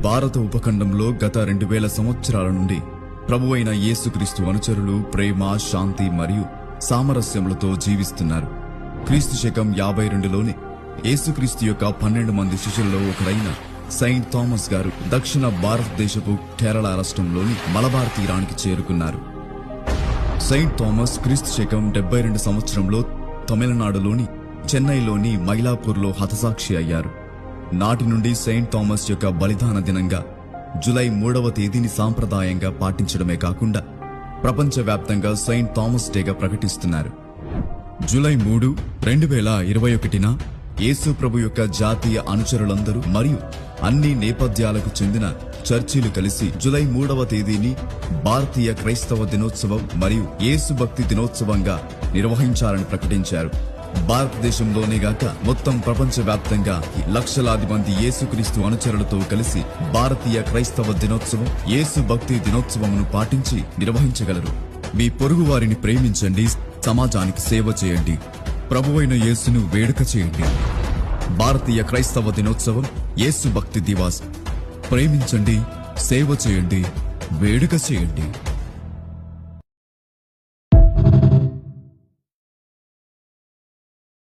భారత ఉపఖండంలో గత 2000 సంవత్సరాల నుండి ప్రభువైన యేసుక్రీస్తు అనుచరులు ప్రేమ, శాంతి మరియు సామరస్యములతో జీవిస్తున్నారు. క్రీస్తు శకం 52లోని యేసుక్రీస్తు యొక్క 12 మంది శిష్యులలో ఒకరైన సెయింట్ థామస్ గారు దక్షిణ భారతదేశపు కేరళ రాష్ట్రంలోని మలబార్ తీరానికి చేరుకున్నారు. సెయింట్ థామస్ క్రీస్తు శకం 72 సంవత్సరంలో తమిళనాడులోని చెన్నైలోని మైలాపూర్లో హతసాక్షి అయ్యారు. నాటి నుండి సెయింట్ థామస్ యొక్క బలిదాన దినంగా జూలై 3వ తేదీని సాంప్రదాయంగా పాటించడమే కాకుండా ప్రపంచవ్యాప్తంగా సెయింట్ థామస్ డేగా ప్రకటిస్తున్నారు. జూలై 3, 2021న యేసు ప్రభు యొక్క జాతీయ అనుచరులందరూ మరియు అన్ని నేపథ్యాలకు చెందిన చర్చిలు కలిసి జూలై 3వ తేదీని భారతీయ క్రైస్తవ దినోత్సవం మరియు యేసు భక్తి దినోత్సవంగా నిర్వహించాలని ప్రకటించారు. భారతదేశంలోనే గాక మొత్తం ప్రపంచవ్యాప్తంగా లక్షలాది మంది యేసుక్రీస్తు అనుచరులతో కలిసి భారతీయ క్రైస్తవ దినోత్సవం, యేసు భక్తి దినోత్సవమును పాటించి నిర్వహించగలరు. మీ పొరుగు వారిని ప్రేమించండి, సమాజానికి సేవ చేయండి, ప్రభువైన యేసును వేడుక చేయండి. భారతీయ క్రైస్తవ దినోత్సవం, యేసు భక్తి దివాస్. ప్రేమించండి, సేవ చేయండి, వేడుక చేయండి.